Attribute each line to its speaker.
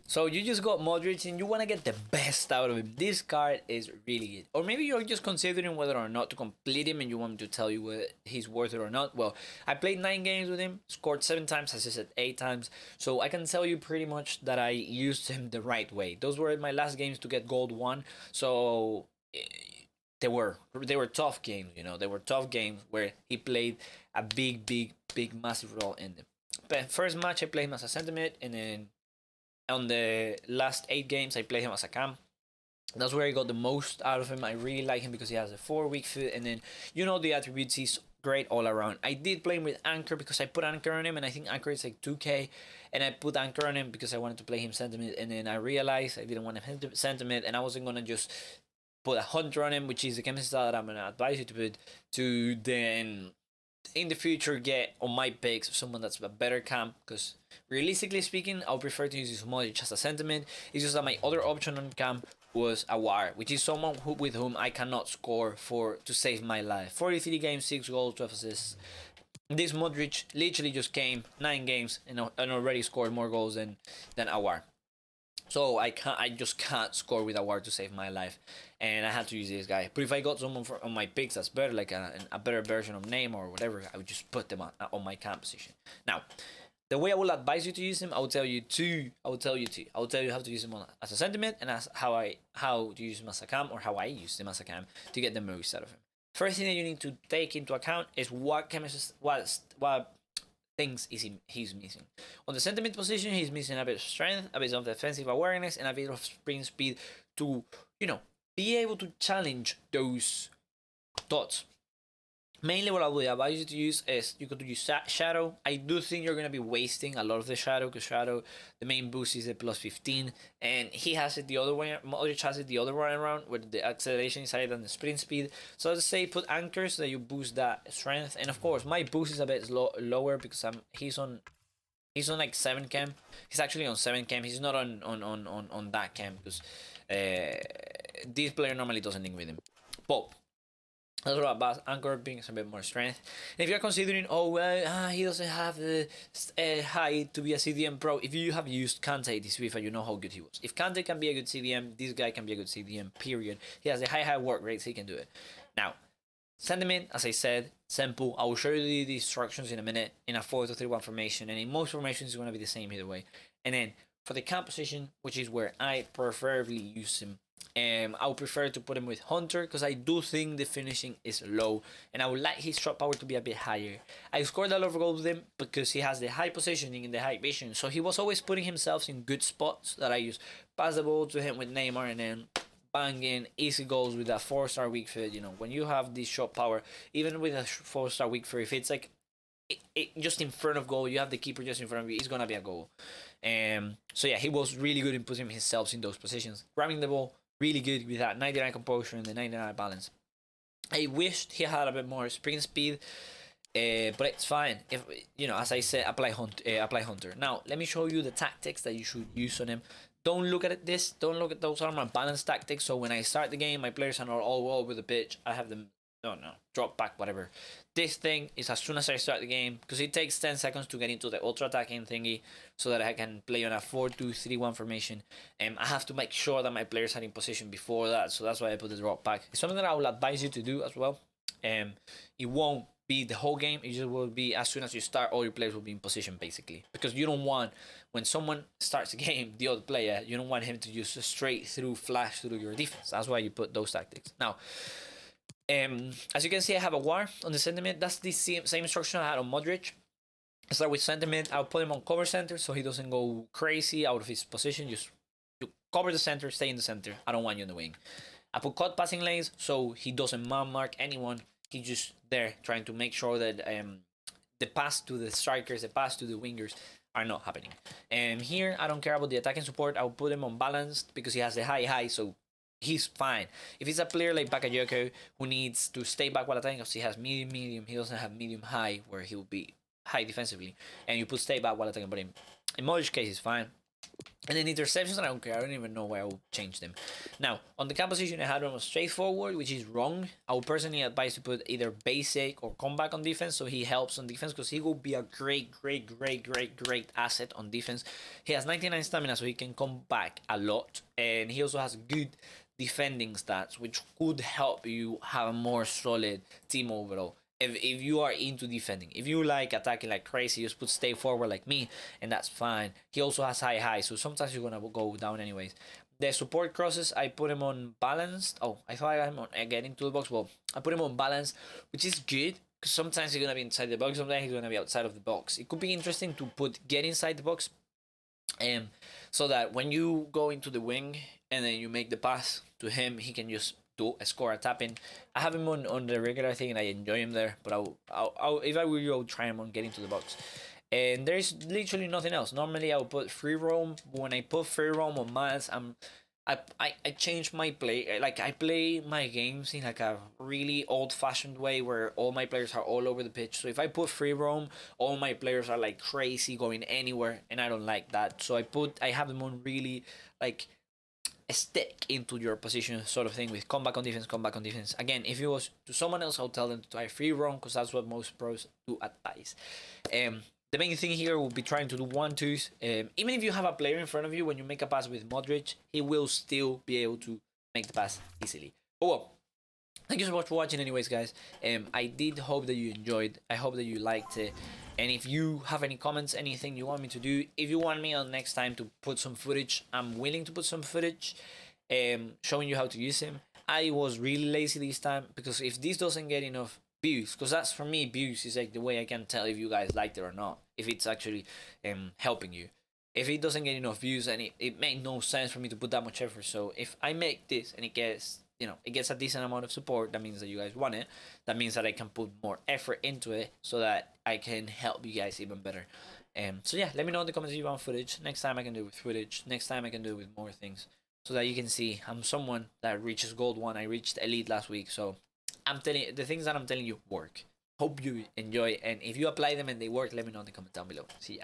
Speaker 1: So you just got Modric and you want to get the best out of him. This card is really good. Or maybe you're just considering whether or not to complete him and you want me to tell you whether he's worth it or not. Well, I played 9 games with him, scored 7 times, assisted 8 times. So I can tell you pretty much that I used him the right way. Those were my last games to get gold 1. So they were tough games, They were tough games where he played a big massive role in them. But first match I played him as a center mid, and then on the last 8 games I played him as a cam. That's where I got the most out of him. I really like him because he has a 4 weak foot, and then the attributes, he's great all around. I did play him with Anchor because I put Anchor on him, and I think Anchor is like 2k, and I put Anchor on him because I wanted to play him sentiment, and then I realized I didn't want him sentiment, and I wasn't gonna just put a Hunter on him, which is the chemistry style that I'm gonna advise you to put, to then in the future get on my picks someone that's a better camp, because realistically speaking I'll prefer to use this Modric as a sentiment. It's just that my other option on camp was a War, which is someone with whom I cannot score for to save my life. 43 games, 6 goals, 12 assists. This Modric literally just came 9 games and already scored more goals than Awar. So I just can't score with Awar to save my life, and I had to use this guy. But if I got someone on my picks that's better, like a better version of Neymar or whatever, I would just put them on my camp position. Now, the way I will advise you to use him, I will tell you how to use him as a sentiment, and as how to use him as a cam, or how I use him as a cam to get the most out of him. First thing that you need to take into account is what things he's missing. On the sentiment position, he's missing a bit of strength, a bit of defensive awareness, and a bit of sprint speed to, be able to challenge those thoughts. Mainly what I would advise you to use is you could use Shadow. I do think you're going to be wasting a lot of the Shadow, because Shadow, the main boost is the plus 15, and he has it the other way. Modric has it the other way around, where the acceleration is higher than the sprint speed. So let's say put anchors so that you boost that strength, and of course my boost is a bit lower because he's on like 7 cam. He's actually on 7 cam. He's not on that cam because this player normally doesn't link with him. But that's what about Anchor being a bit more strength. And if you're considering, he doesn't have the height to be a CDM pro. If you have used Kante this FIFA, you know how good he was. If Kante can be a good CDM, this guy can be a good CDM, period. He has the high work rates, he can do it. Now, sentiment, as I said, simple. I will show you the instructions in a minute in a 4-2-3-1 formation, and in most formations it's going to be the same either way. And then for the camp position, which is where I preferably use him, I would prefer to put him with Hunter because I do think the finishing is low, and I would like his shot power to be a bit higher. I scored a lot of goals with him because he has the high positioning and the high vision, so he was always putting himself in good spots that I use. Pass the ball to him with Neymar and then banging easy goals with that 4-star weak foot. When you have this shot power, even with a 4-star weak foot, if it's like it just in front of goal, you have the keeper just in front of you, it's gonna be a goal. So yeah, he was really good in putting himself in those positions, grabbing the ball. Really good with that 99 composure and the 99 balance. I wished he had a bit more sprint speed, but it's fine. If as I said, apply Hunter. Now let me show you the tactics that you should use on him. Don't look at this. Don't look at those are my balance tactics. So when I start the game, my players are not all over the pitch. I have them drop back, whatever. This thing is as soon as I start the game, because it takes 10 seconds to get into the ultra attacking thingy so that I can play on a 4-2-3-1 formation. And I have to make sure that my players are in position before that, so that's why I put the drop back. It's something that I will advise you to do as well. It won't be the whole game, it just will be as soon as you start, all your players will be in position basically, because you don't want, when someone starts a game, the other player, you don't want him to just straight through flash through your defense. That's why you put those tactics. Now, as you can see, I have a War on the sentiment. That's the same instruction I had on Modric. I start with sentiment. I'll put him on cover center so he doesn't go crazy out of his position. Just you cover the center, stay in the center. I don't want you in the wing. I put cut passing lanes so he doesn't man mark anyone. He's just there trying to make sure that the pass to the strikers, the pass to the wingers are not happening. And here, I don't care about the attacking support. I'll put him on balanced because he has the high, so he's fine. If it's a player like Bakayoko who needs to stay back while attacking because he has medium, he doesn't have medium high where he will be high defensively, and you put stay back while attacking, but in Modric's case, it's fine. And then interceptions, I don't care. I don't even know why I would change them. Now, on the composition, I had one was straightforward, which is wrong. I would personally advise to put either basic or comeback on defense, so he helps on defense, because he will be a great asset on defense. He has 99 stamina, so he can come back a lot. And he also has good defending stats, which could help you have a more solid team overall. If you are into defending, if you like attacking like crazy, just put stay forward like me, and that's fine. He also has high, so sometimes you're gonna go down anyways. The support crosses, I put him on balanced. Oh, I thought I had him on getting to the box. Well, I put him on balance, which is good, because sometimes he's gonna be inside the box, sometimes he's gonna be outside of the box. It could be interesting to put get inside the box, so that when you go into the wing and then you make the pass to him, he can just do a score a tap in. I have him on the regular thing and I enjoy him there, but I'll if I were you, I would try him on getting to the box. And there's literally nothing else. Normally I would put free roam, but when I put free roam on Miles, I change my play. Like, I play my games in like a really old fashioned way where all my players are all over the pitch. So if I put free roam, all my players are like crazy going anywhere, and I don't like that. So I have them on really like stick into your position sort of thing with comeback on defense, comeback on defense. Again, if it was to someone else, I'll tell them to try free roam, because that's what most pros do advise. The main thing here will be trying to do 1-2s. Even if you have a player in front of you, when you make a pass with Modric, he will still be able to make the pass easily. But well, thank you so much for watching anyways, guys. I did hope that you enjoyed. I hope that you liked it. And if you have any comments, anything you want me to do, if you want me on next time to put some footage, I'm willing to put some footage showing you how to use him. I was really lazy this time, because if this doesn't get enough views, because that's, for me, views is like the way I can tell if you guys liked it or not, if it's actually helping you. If it doesn't get enough views, and it made no sense for me to put that much effort. So if I make this and it gets, it gets a decent amount of support, that means that you guys want it. That means that I can put more effort into it, so that I can help you guys even better. So yeah, let me know in the comments if you want footage. Next time I can do it with footage. Next time I can do it with more things, so that you can see I'm someone that reaches gold 1. I reached elite last week, so I'm telling you, the things that I'm telling you work. Hope you enjoy, and if you apply them and they work, let me know in the comment down below. See ya.